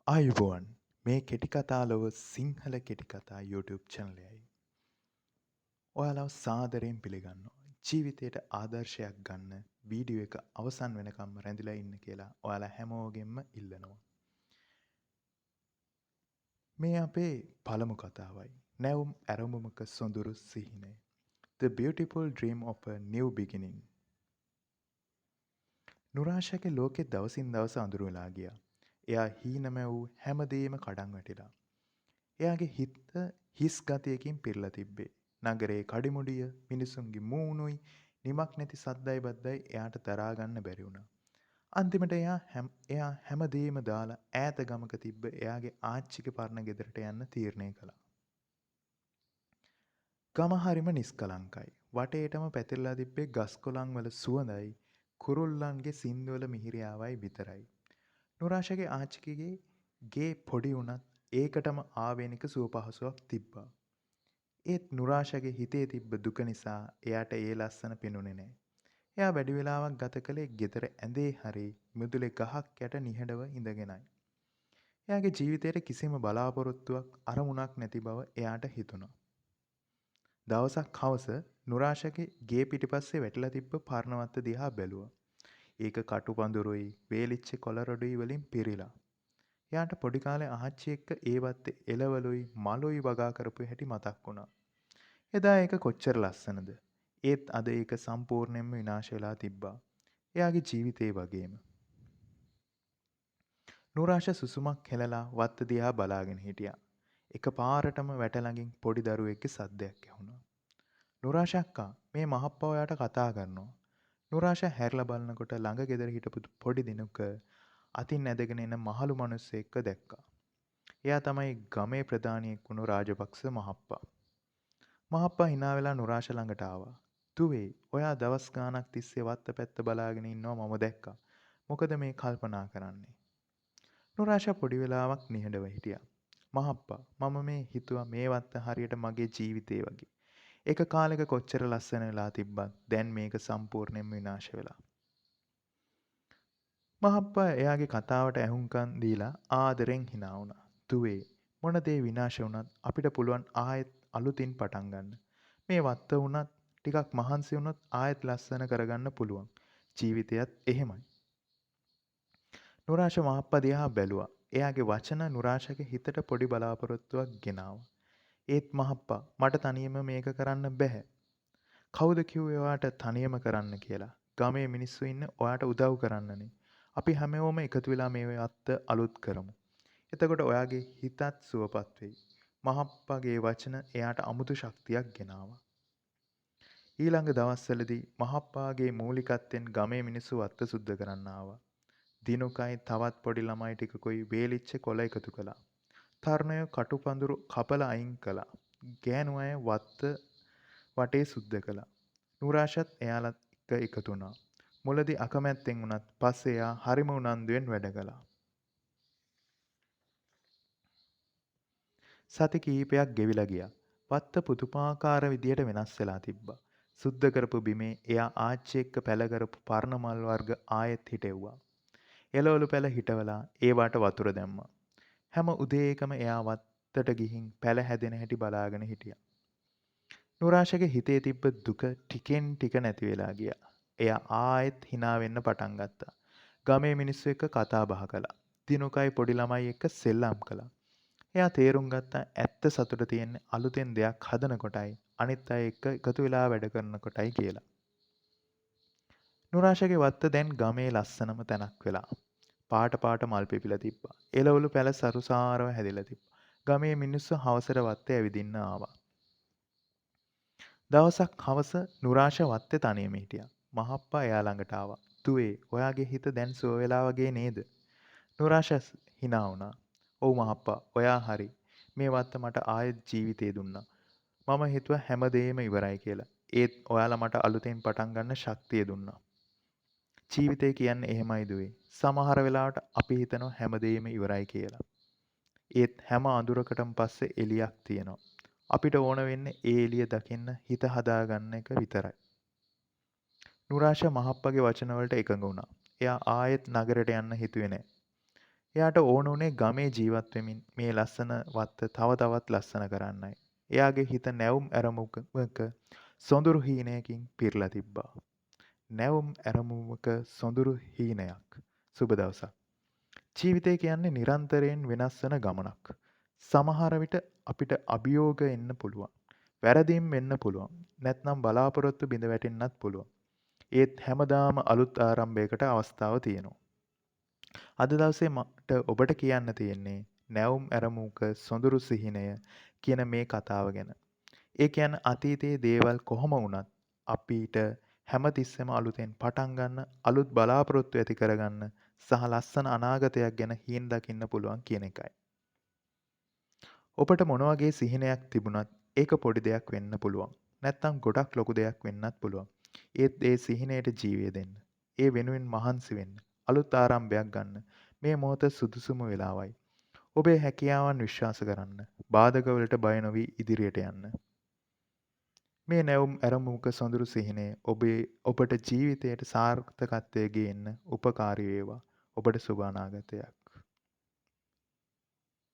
ආයුබෝවන් මේ කෙටි කතා ලොව සිංහල කෙටි කතා YouTube channelයයි. ඔයාලව සාදරයෙන් පිළිගන්නවා. ජීවිතයට ආදර්ශයක් ගන්න වීඩියෝ එක අවසන් වෙනකම්ම රැඳිලා ඉන්න කියලා ඔයාලා හැමෝගෙන්ම ඉල්ලනවා. මේ අපේ පළමු කතාවයි. නැවුම් ඇරඹුමක සොඳුරු සිහිනය. The Beautiful Dream of a New Beginning. නුරාෂගේ ලෝකෙ දවසින් දවස අඳුර වෙලා ගියා. එයා හීනම වූ හැමදේම කඩන් වැටිලා. එයාගේ හිත හිස් ගතියකින් පිරලා තිබ්බේ. නගරේ කඩිමුඩිය මිනිසුන්ගේ මූණුයි නිමක් නැති සද්දයි බද්දයි එයාට දරා ගන්න බැරි වුණා. අන්තිමට එයා හැමදේම දාලා ඈත ගමක තිබ්බ එයාගේ ආච්චිගේ පරණ ගෙදරට යන්න තීරණය කළා. ගම හරිම නිස්කලංකයි. වටේටම පැතිරලා තිබ්බේ ගස් කොළන් වල සුවඳයි කුරුල්ලන්ගේ සින්දුවල මිහිරියාවයි විතරයි. නුරාෂගේ ආච්චිගේ ගේ පොඩි වුණත් ඒකටම ආවේනික සුව පහසුවක් තිබ්බා. ඒත් නුරාෂගේ හිතේ තිබ්බ දුක නිසා එයාට ඒ ලස්සන පෙනුනේ නෑ. එයා වැඩි වෙලාවක් ගත කළේ ගෙදර ඇඳේ හරි මිදුලේ ගහක් යට නිහඬව ඉඳගෙනයි. එයාගේ ජීවිතේට කිසිම බලාපොරොත්තුවක් අරමුණක් නැති බව එයාට හිතුණා. දවසක් හවස නුරාෂගේ ගේ පිටිපස්සේ වැටිලා තිබ්බ පරණ වත්ත දිහා බැලුවා. ඒක කටු පඳුරුයි වේලිච්ච කොළරොඩුයි වලින් පිරීලා. එයාට පොඩි කාලේ ආච්චි එක්ක ඒ වත්තේ එළවලුයි මලුයි වගා කරපු හැටි මතක් වුණා. එදා ඒක කොච්චර ලස්සනද. ඒත් අද ඒක සම්පූර්ණයෙන්ම විනාශ වෙලා තිබ්බා. එයාගේ ජීවිතේ වගේම. නුරාෂ සුසුමක් හෙලලා වත්ත දිහා බලාගෙන හිටියා. එකපාරටම වැට ළඟින් පොඩි දරුවෙක්ගේ සද්දයක් ඇහුණා. නුරාෂ අක්කා මේ මහප්පා ඔයාට කතා කරනවා. නුරාෂ හැරිලා බලනකොට ළඟ ගෙදර හිටපු පොඩි දිනුක අතින් ඇදගෙන එන මහලු මිනිස්සෙක්ව දැක්කා. එයා තමයි ගමේ ප්‍රධානියෙක් වුණු රාජපක්ෂ මහප්පා. මහප්පා hina වෙලා නුරාෂ ළඟට ආවා. "දුවේ, ඔයා දවස් ගාණක් තිස්සේ වත්ත පැත්ත බලාගෙන ඉන්නවා මම දැක්කා. මොකද මේ කල්පනා කරන්නේ?" නුරාෂ පොඩි වෙලාවක් නිහඬව හිටියා. "මහප්පා, මම මේ හිතුවා මේ වත්ත හරියට මගේ ජීවිතේ වගේ. එක කාලෙක කොච්චර ලස්සන වෙලා තිබ්බත් දැන් මේක සම්පූර්ණයෙන්ම විනාශ වෙලා." මහප්පා එයාගේ කතාවට ඇහුම්කන් දීලා ආදරෙන් hina වුණා. "දුවේ, මොන දේ විනාශ වුණත් අපිට පුළුවන් ආයෙත් අලුතින් පටන් ගන්න. මේ වත්ත වුණත් ටිකක් මහන්සි වුණොත් ආයෙත් ලස්සන කරගන්න පුළුවන්. ජීවිතයත් එහෙමයි." නුරාෂ මහප්පා දිහා බැලුවා. එයාගේ වචන නුරාෂගේ හිතට පොඩි බලාපොරොත්තුවක් ගෙනාවා. "ඒත් මහප්පා, මට තනියම මේක කරන්න බැහැ." "කවුද කිව්වේ ඔයාට තනියම කරන්න කියලා? ගමේ මිනිස්සු ඉන්නේ ඔයාට උදව් කරන්නනේ. අපි හැමෝම එකතු වෙලා මේ වත්ත අලුත් කරමු. එතකොට ඔයාගේ හිතත් සුවපත් වෙයි." මහප්පාගේ වචන එයාට අමුතු ශක්තියක් ගෙනාවා. ඊළඟ දවස්වලදී මහප්පාගේ මූලිකත්වයෙන් ගමේ මිනිස්සු වත්ත සුද්ධ කරන්න ආවා. දිනුකයි තවත් පොඩි ළමයි ටිකකුයි වේලිච්ච කොළ එකතු කළා. තරුණයෝ කටුපඳුරු කපලා අයින් කළා. ගෑනු අය වත්ත වටේ සුද්ධ කළා. නුරාෂත් එයාලත් එක්ක එකතු වුණා. මුලදී අකමැත්තෙන් වුණත් පස්සේ එයා හරිම උනන්දුවෙන් වැඩ කළා. සති කිහිපයක් ගෙවිලා ගියා. වත්ත පුදුමාකාර විදියට වෙනස් වෙලා තිබ්බා. සුද්ධ කරපු බිමේ එයා ආච්චි එක්ක පැල කරපු පරණ මල් වර්ග ආයෙත් හිටෙව්වා. එළවලු පැල හිටවලා ඒවාට වතුර දැම්මා. හැම උදේකම එයා වත්තට ගිහින් පැල හැදෙන හැටි බලාගෙන හිටියා. නුරාෂගේ හිතේ තිබ්බ දුක ටිකෙන් ටික නැති වෙලා ගියා. එයා ආයෙත් hina වෙන්න පටන් ගත්තා. ගමේ මිනිස්සු එක්ක කතා බහ කළා. දිනුකයි පොඩි ළමයි එක්ක සෙල්ලම් කළා. එයා තේරුම් ගත්තා ඇත්ත සතුට තියෙන්නේ අලුතෙන් දෙයක් හදන කොටයි අනිත් අය එක්ක එකතු වෙලා වැඩ කරන කොටයි කියලා. නුරාෂගේ වත්ත දැන් ගමේ ලස්සනම තැනක් වෙලා. පාට පාට මල් පිපිලා තිබ්බා. එළවලු පැල සරුසාරව හැදිලා තිබ්බා. ගමේ මිනිස්සු හවසට වත්තේ ඇවිදින්න ආවා. දවසක් හවස නුරාෂ වත්තේ තනියම හිටියා. මහප්පා එයා ළඟට ආවා. "දුවේ, ඔයාගේ හිත දැන් සුව වෙලා වගේ නේද?" නුරාෂ hina වුණා. "ඔව් මහප්පා, ඔයා හරි. මේ වත්ත මට ආයෙත් ජීවිතේ දුන්නා. මම හිතුවා හැමදේම ඉවරයි කියලා. ඒත් ඔයාලා මට අලුතෙන් පටන් ගන්න ශක්තිය දුන්නා." ජීවිතය කියන්නේ එහෙමයි දුවේ. සමහර වෙලාවට අපි හිතනවා හැමදේම ඉවරයි කියලා. ඒත් හැම අඳුරකටම පස්සේ එළියක් තියෙනවා. අපිට ඕන වෙන්නේ ඒ එළිය දකින්න හිත හදාගන්න එක විතරයි. නුරාෂ මහප්පගේ වචන වලට එකඟ වුණා. එයා ආයෙත් නගරයට යන්න හිතුවේ නෑ. එයාට ඕන උනේ ගමේ ජීවත් වෙමින් මේ ලස්සන වත්ත තව තවත් ලස්සන කරන්නයි. එයාගේ හිත නැවුම් ඇරමුමක සොඳුරු හීනයකින් පිරලා තිබ්බා. නැවුම් ඇරමුමක සොඳුරු හීනයක්. සුබ දවසක්. ජීවිතය කියන්නේ නිරන්තරයෙන් වෙනස් වෙන ගමනක්. සමහර විට අපිට අභියෝග එන්න පුළුවන්. වැරදීම් වෙන්න පුළුවන්. නැත්නම් බලාපොරොත්තු බිඳ වැටෙන්නත් පුළුවන්. ඒත් හැමදාම අලුත් ආරම්භයකට අවස්ථාව තියෙනවා. අද දවසේ මට ඔබට කියන්න තියෙන්නේ නැවුම් ඇරමුක සොඳුරු සිහිනය කියන මේ කතාව ගැන. ඒ කියන්නේ අතීතයේ දේවල් කොහොම වුණත් අපිට හැමතිස්සෙම අලුතෙන් පටන් ගන්න, අලුත් බලාපොරොත්තු ඇති කරගන්න සහ ලස්සන අනාගතයක් ගැන හීන දකින්න පුළුවන් කියන එකයි. ඔබට මොන වගේ සිහිනයක් තිබුණත් ඒක පොඩි දෙයක් වෙන්න පුළුවන්. නැත්තම් ගොඩක් ලොකු දෙයක් වෙන්නත් පුළුවන්. ඒත් ඒ සිහිනයට ජීවය දෙන්න. ඒ වෙනුවෙන් මහන්සි වෙන්න. අලුත් ආරම්භයක් ගන්න. මේ මොහොත සුදුසුම වෙලාවයි. ඔබේ හැකියාවන් විශ්වාස කරන්න. බාධකවලට බය නොවී ඉදිරියට යන්න. මේ නැවුම් ඇරමුක සොඳුරු සිහිනය ඔබට ජීවිතයට සාර්ථකත්වය ගේන්න උපකාරී වේවා. ඔබට සුබ අනාගතයක්.